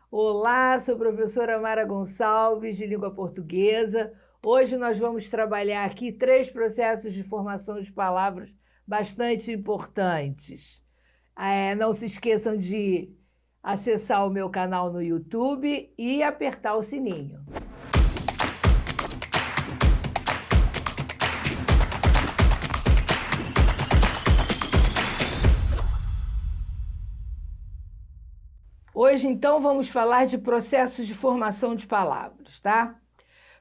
Olá, sou a professora Mara Gonçalves, de língua portuguesa. Hoje nós vamos trabalhar aqui 3 processos de formação de palavras bastante importantes. Não se esqueçam de acessar o meu canal no YouTube e apertar o sininho. Hoje, então, vamos falar de processos de formação de palavras, tá?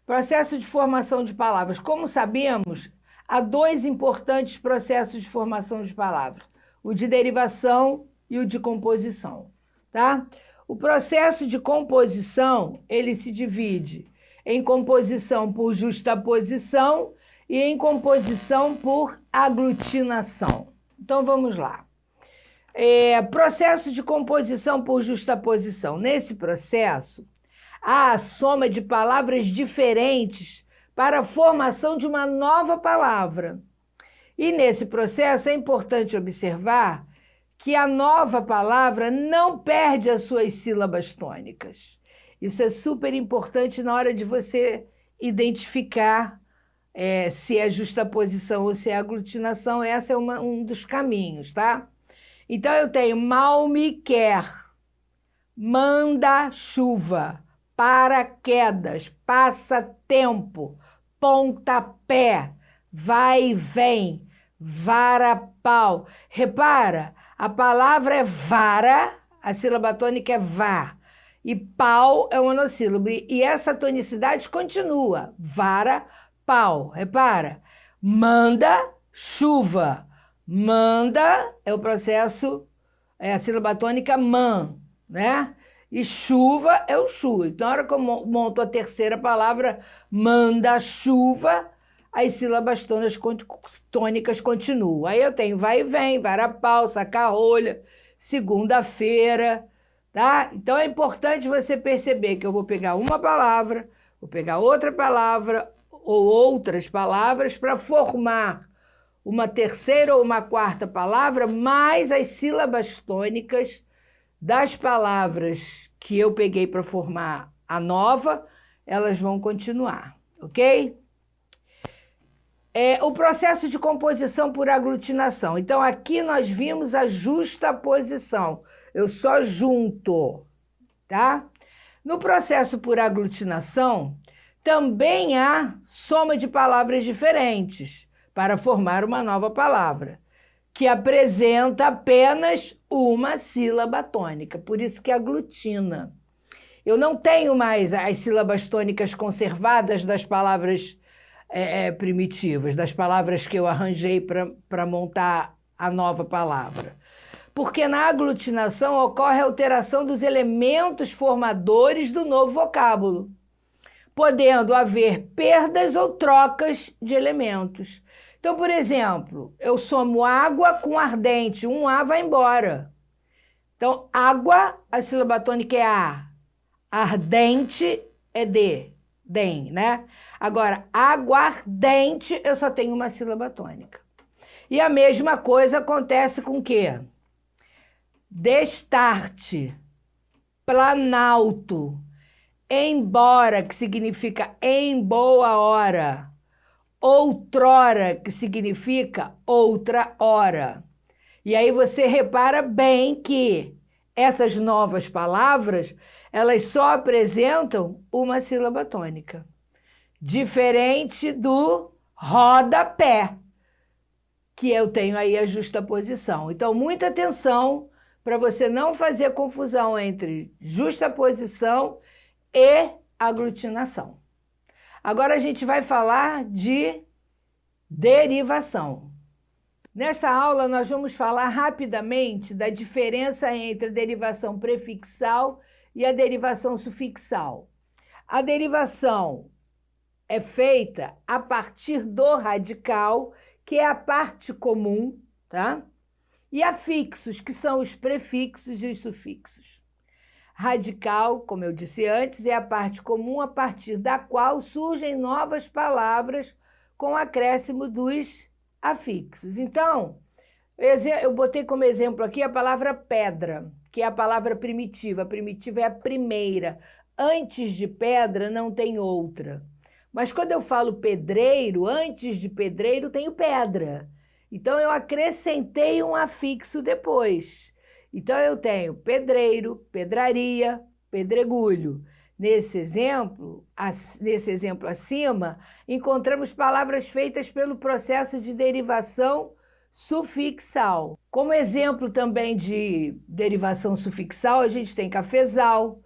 Processo de formação de palavras. Como sabemos, há 2 importantes processos de formação de palavras: o de derivação e o de composição, tá? O processo de composição, ele se divide em composição por justaposição e em composição por aglutinação. Então, vamos lá. Processo de composição por justaposição. Nesse processo, há a soma de palavras diferentes para a formação de uma nova palavra. E nesse processo é importante observar que a nova palavra não perde as suas sílabas tônicas. Isso é super importante na hora de você identificar se é justaposição ou se é aglutinação. Esse é um dos caminhos, tá? Então, eu tenho mal me quer, manda chuva, paraquedas, passatempo, pontapé, vai e vem, vara-pau. Repara, a palavra é vara, a sílaba tônica é vá, e pau é um monossílabo. E essa tonicidade continua, vara, pau. Repara, manda chuva. Manda é o processo, a sílaba tônica man, né? E chuva é o chu. Então, na hora que eu monto a terceira palavra, manda chuva, as sílabas tônicas continuam. Aí eu tenho vai e vem, vara-pau, saca-rolha, segunda-feira, tá? Então, é importante você perceber que eu vou pegar uma palavra, vou pegar outra palavra ou outras palavras para formar uma terceira ou uma quarta palavra, mais as sílabas tônicas das palavras que eu peguei para formar a nova, elas vão continuar, ok? O processo de composição por aglutinação. Então, aqui nós vimos a justaposição. Eu só junto, tá? No processo por aglutinação, também há soma de palavras diferentes para formar uma nova palavra, que apresenta apenas uma sílaba tônica, por isso que aglutina. Eu não tenho mais as sílabas tônicas conservadas das palavras primitivas, das palavras que eu arranjei para montar a nova palavra. Porque na aglutinação ocorre a alteração dos elementos formadores do novo vocábulo, podendo haver perdas ou trocas de elementos. Então, por exemplo, eu somo água com ardente, um A vai embora. Então, água, a sílaba tônica é A. Ardente é D, DEM, né? Agora, aguardente, eu só tenho uma sílaba tônica. E a mesma coisa acontece com o quê? Destarte, planalto, embora, que significa em boa hora, outrora, que significa outra hora. E aí você repara bem que essas novas palavras, elas só apresentam uma sílaba tônica, diferente do rodapé, que eu tenho aí a justaposição. Então, muita atenção para você não fazer confusão entre justaposição e aglutinação. Agora a gente vai falar de derivação. Nesta aula, nós vamos falar rapidamente da diferença entre a derivação prefixal e a derivação sufixal. A derivação é feita a partir do radical, que é a parte comum, tá? E afixos, que são os prefixos e os sufixos. Radical, como eu disse antes, é a parte comum a partir da qual surgem novas palavras com o acréscimo dos afixos. Então, eu botei como exemplo aqui a palavra pedra, que é a palavra primitiva. A primitiva é a primeira. Antes de pedra não tem outra. Mas quando eu falo pedreiro, antes de pedreiro tenho pedra. Então eu acrescentei um afixo depois. Então eu tenho pedreiro, pedraria, pedregulho. Nesse exemplo acima, encontramos palavras feitas pelo processo de derivação sufixal. Como exemplo também de derivação sufixal, a gente tem cafezal,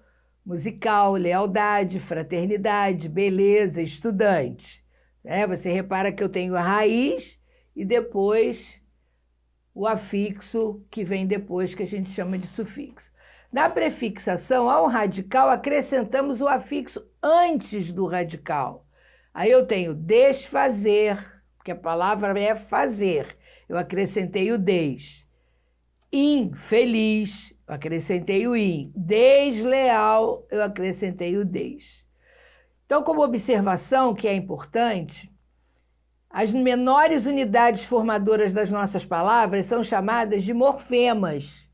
musical, lealdade, fraternidade, beleza, estudante. Você repara que eu tenho a raiz e depois o afixo que vem depois, que a gente chama de sufixo. Na prefixação, ao radical, acrescentamos o afixo antes do radical. Aí eu tenho desfazer, porque a palavra é fazer. Eu acrescentei o des. Infeliz, eu acrescentei o in. Desleal, eu acrescentei o des. Então, como observação, que é importante, as menores unidades formadoras das nossas palavras são chamadas de morfemas.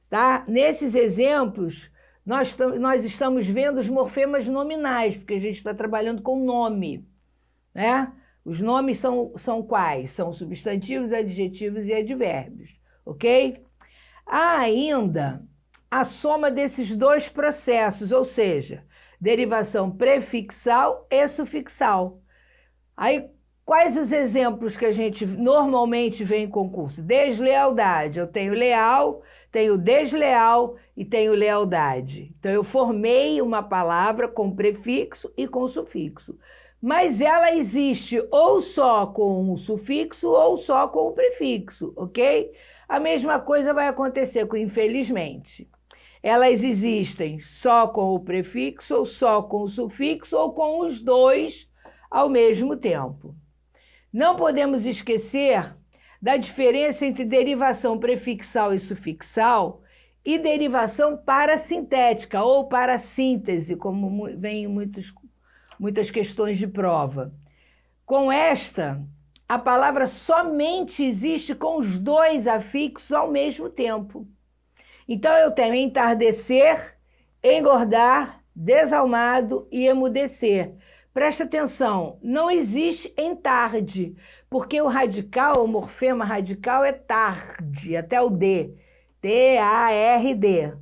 Tá? Nesses exemplos, nós estamos vendo os morfemas nominais, porque a gente está trabalhando com nome. Né? Os nomes são quais? São substantivos, adjetivos e advérbios. Ok? Há ainda a soma desses dois processos, ou seja, derivação prefixal e sufixal. Aí, quais os exemplos que a gente normalmente vê em concurso? Deslealdade. Eu tenho leal, tenho desleal e tenho lealdade. Então, eu formei uma palavra com prefixo e com sufixo. Mas ela existe ou só com o sufixo ou só com o prefixo, ok? A mesma coisa vai acontecer com infelizmente. Elas existem só com o prefixo ou só com o sufixo ou com os dois ao mesmo tempo. Não podemos esquecer da diferença entre derivação prefixal e sufixal e derivação parasintética ou parassíntese, como vem em muitas questões de prova. Com esta, a palavra somente existe com os dois afixos ao mesmo tempo. Então, eu tenho entardecer, engordar, desalmado e emudecer. Presta atenção, não existe em tarde, porque o radical, o morfema radical é tarde, até o D, T-A-R-D.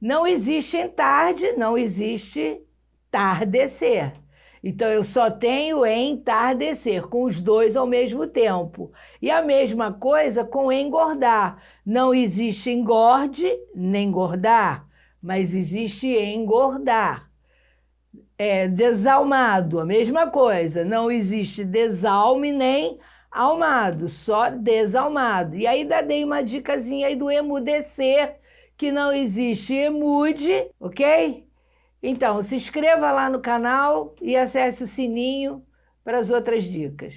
Não existe em tarde, não existe tardecer. Então, eu só tenho entardecer, com os dois ao mesmo tempo. E a mesma coisa com engordar. Não existe engorde nem engordar, mas existe engordar. Desalmado, a mesma coisa. Não existe desalme nem almado, só desalmado. E aí dei uma dicasinha aí do emudecer, que não existe emude, ok? Então, se inscreva lá no canal e acesse o sininho para as outras dicas.